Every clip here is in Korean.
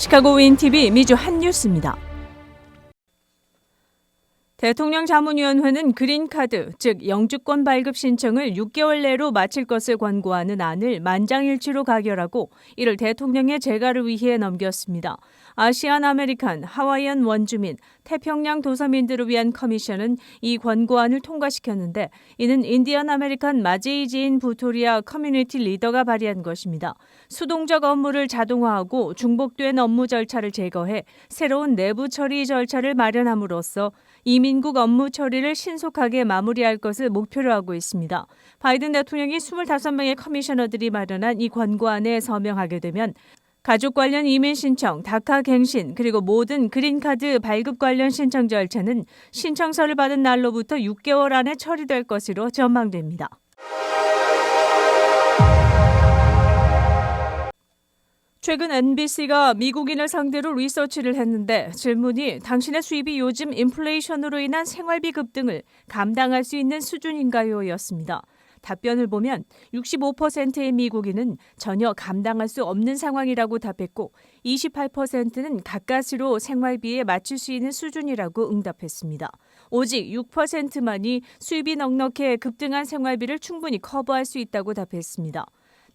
시카고 윈TV 미주 핫뉴스입니다. 대통령 자문위원회는 그린카드, 즉 영주권 발급 신청을 6개월 내로 마칠 것을 권고하는 안을 만장일치로 가결하고 이를 대통령의 재가를 위해 넘겼습니다. 아시안 아메리칸, 하와이안 원주민, 태평양 도서민들을 위한 커미션은 이 권고안을 통과시켰는데 이는 인디언 아메리칸 마제이 지인 부토리아 커뮤니티 리더가 발의한 것입니다. 수동적 업무를 자동화하고 중복된 업무 절차를 제거해 새로운 내부 처리 절차를 마련함으로써 이민국 업무 처리를 신속하게 마무리할 것을 목표로 하고 있습니다. 바이든 대통령이 25명의 커미셔너들이 마련한 이 권고안에 서명하게 되면 가족 관련 이민 신청, 다카 갱신, 그리고 모든 그린카드 발급 관련 신청 절차는 신청서를 받은 날로부터 6개월 안에 처리될 것으로 전망됩니다. 최근 NBC가 미국인을 상대로 리서치를 했는데 질문이 당신의 수입이 요즘 인플레이션으로 인한 생활비 급등을 감당할 수 있는 수준인가요? 였습니다. 답변을 보면 65%의 미국인은 전혀 감당할 수 없는 상황이라고 답했고 28%는 가까스로 생활비에 맞출 수 있는 수준이라고 응답했습니다. 오직 6%만이 수입이 넉넉해 급등한 생활비를 충분히 커버할 수 있다고 답했습니다.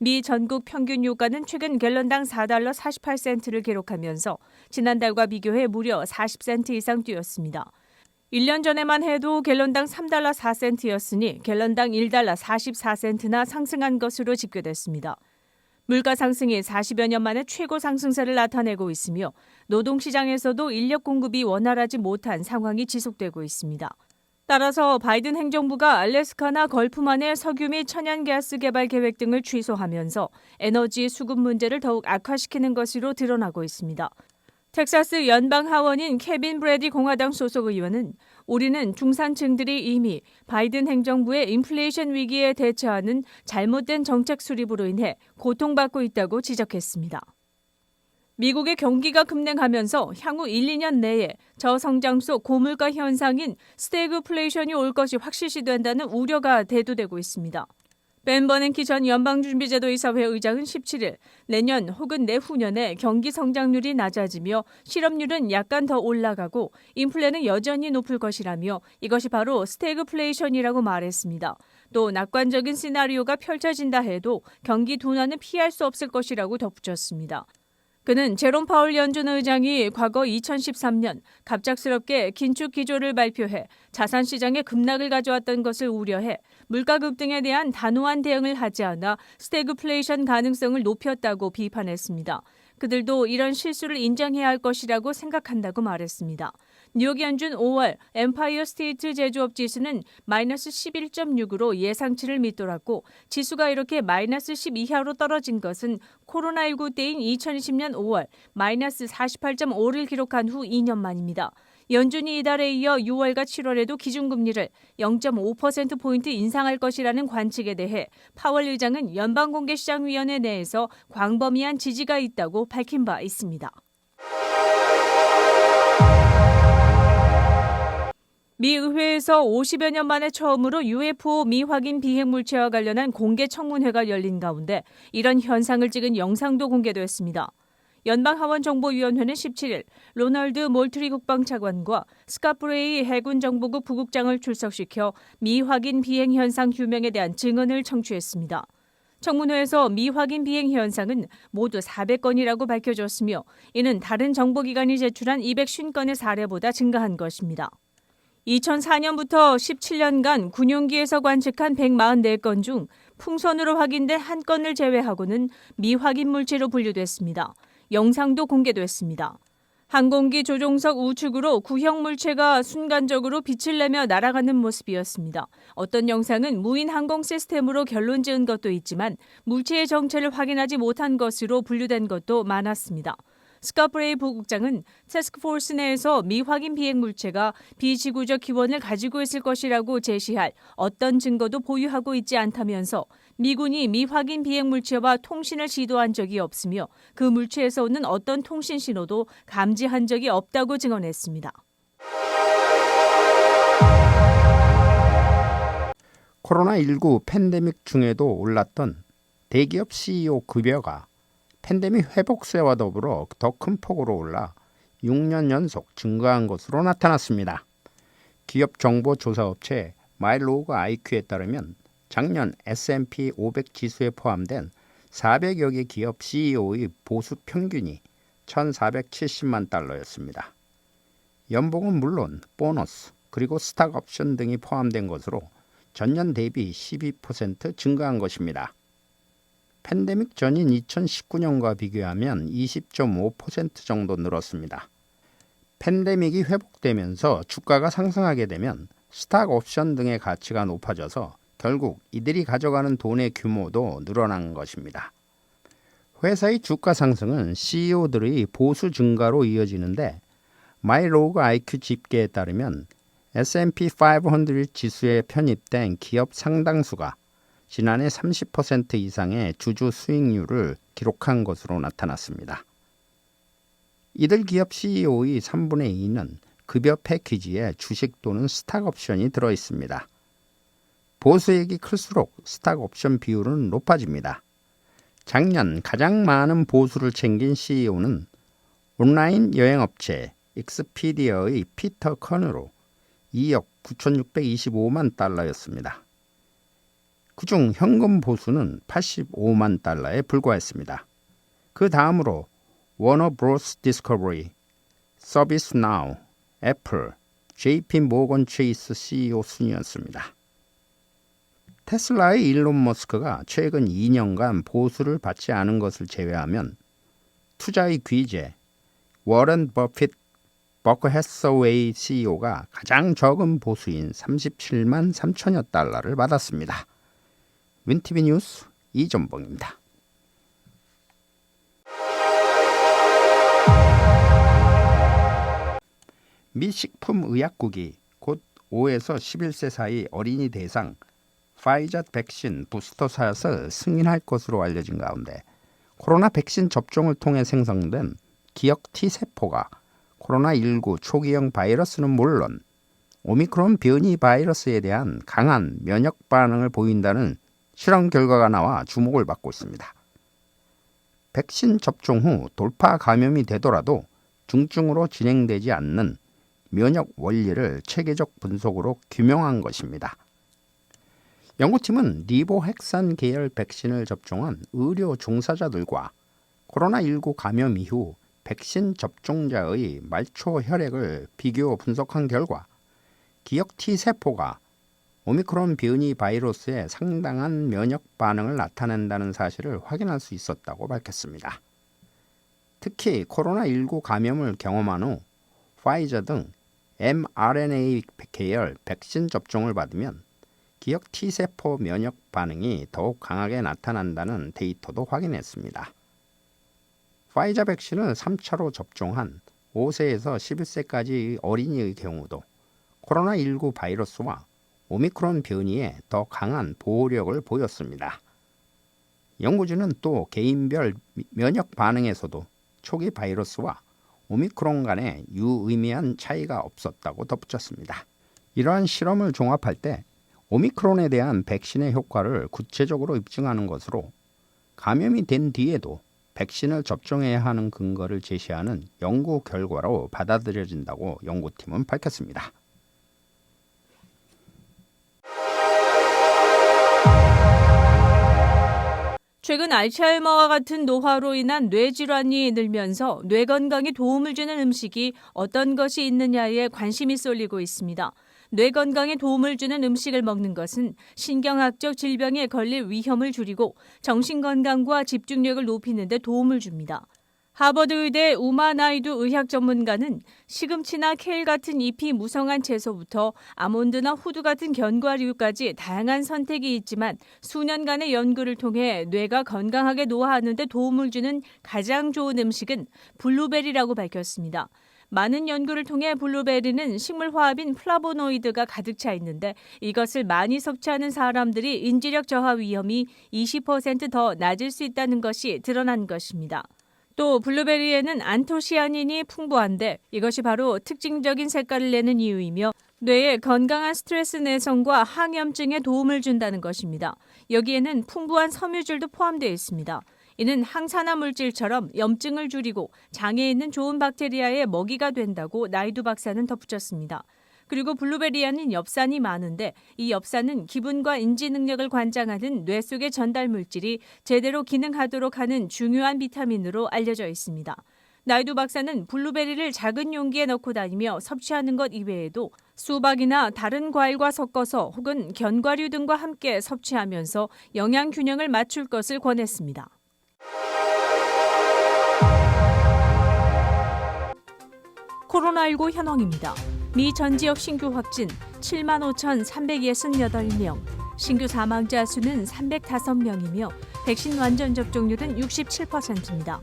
미 전국 평균 유가는 최근 갤런당 4달러 48센트를 기록하면서 지난달과 비교해 무려 40센트 이상 뛰었습니다. 1년 전에만 해도 갤런당 3달러 4센트였으니 갤런당 1달러 44센트나 상승한 것으로 집계됐습니다. 물가 상승이 40여 년 만에 최고 상승세를 나타내고 있으며 노동시장에서도 인력 공급이 원활하지 못한 상황이 지속되고 있습니다. 따라서 바이든 행정부가 알래스카나 걸프만의 석유 및 천연가스 개발 계획 등을 취소하면서 에너지 수급 문제를 더욱 악화시키는 것으로 드러나고 있습니다. 텍사스 연방 하원인 케빈 브래디 공화당 소속 의원은 우리는 중산층들이 이미 바이든 행정부의 인플레이션 위기에 대처하는 잘못된 정책 수립으로 인해 고통받고 있다고 지적했습니다. 미국의 경기가 급냉하면서 향후 1, 2년 내에 저성장 속 고물가 현상인 스태그플레이션이 올 것이 확실시된다는 우려가 대두되고 있습니다. 벤 버냉키 전 연방준비제도 이사회 의장은 17일 내년 혹은 내후년에 경기 성장률이 낮아지며 실업률은 약간 더 올라가고 인플레는 여전히 높을 것이라며 이것이 바로 스태그플레이션이라고 말했습니다. 또 낙관적인 시나리오가 펼쳐진다 해도 경기 둔화는 피할 수 없을 것이라고 덧붙였습니다. 그는 제롬 파월 연준 의장이 과거 2013년 갑작스럽게 긴축 기조를 발표해 자산시장에 급락을 가져왔던 것을 우려해 물가 급등에 대한 단호한 대응을 하지 않아 스태그플레이션 가능성을 높였다고 비판했습니다. 그들도 이런 실수를 인정해야 할 것이라고 생각한다고 말했습니다. 뉴욕 연준 5월 엠파이어 스테이트 제조업 지수는 마이너스 11.6으로 예상치를 밑돌았고 지수가 이렇게 마이너스 10 이하로 떨어진 것은 코로나19 때인 2020년 5월 마이너스 48.5를 기록한 후 2년 만입니다. 연준이 이달에 이어 6월과 7월에도 기준금리를 0.5%포인트 인상할 것이라는 관측에 대해 파월 의장은 연방공개시장위원회 내에서 광범위한 지지가 있다고 밝힌 바 있습니다. 미 의회에서 50여 년 만에 처음으로 UFO 미확인 비행물체와 관련한 공개 청문회가 열린 가운데 이런 현상을 찍은 영상도 공개됐습니다. 연방하원정보위원회는 17일 로널드 몰트리 국방차관과 스캇 브레이 해군정보국 부국장을 출석시켜 미확인 비행 현상 규명에 대한 증언을 청취했습니다. 청문회에서 미확인 비행 현상은 모두 400건이라고 밝혀졌으며 이는 다른 정보기관이 제출한 250건의 사례보다 증가한 것입니다. 2004년부터 17년간 군용기에서 관측한 144건 중 풍선으로 확인된 1건을 제외하고는 미확인 물체로 분류됐습니다. 영상도 공개됐습니다. 항공기 조종석 우측으로 구형 물체가 순간적으로 빛을 내며 날아가는 모습이었습니다. 어떤 영상은 무인 항공 시스템으로 결론 지은 것도 있지만 물체의 정체를 확인하지 못한 것으로 분류된 것도 많았습니다. 스캇 브레이 부국장은 태스크포스 내에서 미확인 비행 물체가 비지구적 기원을 가지고 있을 것이라고 제시할 어떤 증거도 보유하고 있지 않다면서 미군이 미확인 비행 물체와 통신을 시도한 적이 없으며 그 물체에서 오는 어떤 통신 신호도 감지한 적이 없다고 증언했습니다. 코로나19 팬데믹 중에도 올랐던 대기업 CEO 급여가 팬데믹 회복세와 더불어 더 큰 폭으로 올라 6년 연속 증가한 것으로 나타났습니다. 기업 정보 조사 업체 마일로그 IQ에 따르면 작년 S&P 500 지수에 포함된 400여 개 기업 CEO의 보수 평균이 1,470만 달러였습니다. 연봉은 물론 보너스 그리고 스탁 옵션 등이 포함된 것으로 전년 대비 12% 증가한 것입니다. 팬데믹 전인 2019년과 비교하면 20.5% 정도 늘었습니다. 팬데믹이 회복되면서 주가가 상승하게 되면 스탁 옵션 등의 가치가 높아져서 결국 이들이 가져가는 돈의 규모도 늘어난 것입니다. 회사의 주가 상승은 CEO들의 보수 증가로 이어지는데 마이로그 IQ 집계에 따르면 S&P 500 지수에 편입된 기업 상당수가 지난해 30% 이상의 주주 수익률을 기록한 것으로 나타났습니다. 이들 기업 CEO의 3분의 2는 급여 패키지에 주식 또는 스탁 옵션이 들어있습니다. 보수액이 클수록 스탁 옵션 비율은 높아집니다. 작년 가장 많은 보수를 챙긴 CEO는 온라인 여행업체 익스피디어의 피터 커너로 2억 9,625만 달러였습니다. 그중 현금 보수는 85만 달러에 불과했습니다. 그 다음으로 워너 브로스 디스커버리, 서비스나우, 애플, JP 모건 체이스 CEO 순이었습니다. 테슬라의 일론 머스크가 최근 2년간 보수를 받지 않은 것을 제외하면 투자의 귀재, 워런 버핏 버크 해서웨이 CEO가 가장 적은 보수인 37만 3천여 달러를 받았습니다. 윈티비 뉴스 이전봉입니다. 미 식품의약국이 곧 5에서 11세 사이 어린이 대상 파이자 백신 부스터 샷을 승인할 것으로 알려진 가운데 코로나 백신 접종을 통해 생성된 기억 T세포가 코로나19 초기형 바이러스는 물론 오미크론 변이 바이러스에 대한 강한 면역 반응을 보인다는 실험 결과가 나와 주목을 받고 있습니다. 백신 접종 후 돌파 감염이 되더라도 중증으로 진행되지 않는 면역 원리를 체계적 분석으로 규명한 것입니다. 연구팀은 리보핵산 계열 백신을 접종한 의료 종사자들과 코로나19 감염 이후 백신 접종자의 말초 혈액을 비교 분석한 결과 기억 T세포가 오미크론 변이 바이러스에 상당한 면역 반응을 나타낸다는 사실을 확인할 수 있었다고 밝혔습니다. 특히 코로나19 감염을 경험한 후 파이저 등 mRNA 계열 백신 접종을 받으면 기억 T세포 면역 반응이 더욱 강하게 나타난다는 데이터도 확인했습니다. 파이자 백신을 3차로 접종한 5세에서 11세까지의 어린이의 경우도 코로나19 바이러스와 오미크론 변이에 더 강한 보호력을 보였습니다. 연구진은 또 개인별 면역 반응에서도 초기 바이러스와 오미크론 간에 유의미한 차이가 없었다고 덧붙였습니다. 이러한 실험을 종합할 때 오미크론에 대한 백신의 효과를 구체적으로 입증하는 것으로 감염이 된 뒤에도 백신을 접종해야 하는 근거를 제시하는 연구 결과로 받아들여진다고 연구팀은 밝혔습니다. 최근 알츠하이머와 같은 노화로 인한 뇌질환이 늘면서 뇌 건강에 도움을 주는 음식이 어떤 것이 있느냐에 관심이 쏠리고 있습니다. 뇌 건강에 도움을 주는 음식을 먹는 것은 신경학적 질병에 걸릴 위험을 줄이고 정신 건강과 집중력을 높이는 데 도움을 줍니다. 하버드 의대 우마 나이두 의학 전문가는 시금치나 케일 같은 잎이 무성한 채소부터 아몬드나 호두 같은 견과류까지 다양한 선택이 있지만 수년간의 연구를 통해 뇌가 건강하게 노화하는 데 도움을 주는 가장 좋은 음식은 블루베리라고 밝혔습니다. 많은 연구를 통해 블루베리는 식물화합인 플라보노이드가 가득 차 있는데 이것을 많이 섭취하는 사람들이 인지력 저하 위험이 20% 더 낮을 수 있다는 것이 드러난 것입니다. 또 블루베리에는 안토시아닌이 풍부한데 이것이 바로 특징적인 색깔을 내는 이유이며 뇌에 건강한 스트레스 내성과 항염증에 도움을 준다는 것입니다. 여기에는 풍부한 섬유질도 포함되어 있습니다. 이는 항산화 물질처럼 염증을 줄이고 장에 있는 좋은 박테리아의 먹이가 된다고 나이두 박사는 덧붙였습니다. 그리고 블루베리에는 엽산이 많은데 이 엽산은 기분과 인지 능력을 관장하는 뇌 속의 전달 물질이 제대로 기능하도록 하는 중요한 비타민으로 알려져 있습니다. 나이두 박사는 블루베리를 작은 용기에 넣고 다니며 섭취하는 것 이외에도 수박이나 다른 과일과 섞어서 혹은 견과류 등과 함께 섭취하면서 영양 균형을 맞출 것을 권했습니다. 코로나19 현황입니다. 미 전 지역 신규 확진 75,368명, 신규 사망자 수는 305명이며 백신 완전 접종률은 67%입니다.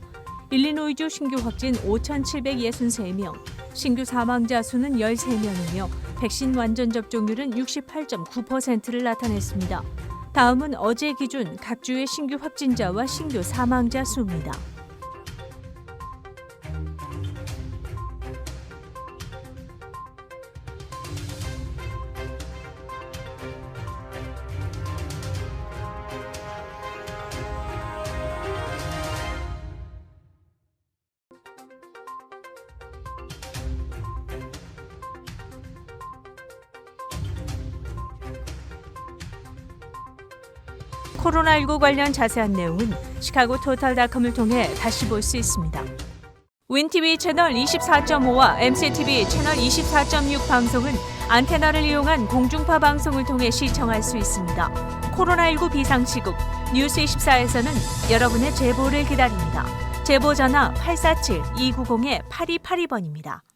일리노이주 신규 확진 5,763명, 신규 사망자 수는 13명이며 백신 완전 접종률은 68.9%를 나타냈습니다. 다음은 어제 기준 각 주의 신규 확진자와 신규 사망자 수입니다. 코로나19 관련 자세한 내용은 시카고 토탈닷컴을 통해 다시 볼 수 있습니다. 윈TV 채널 24.5와 MCTV 채널 24.6 방송은 안테나를 이용한 공중파 방송을 통해 시청할 수 있습니다. 코로나19 비상시국 뉴스24에서는 여러분의 제보를 기다립니다. 제보 전화 847-290-8282번입니다.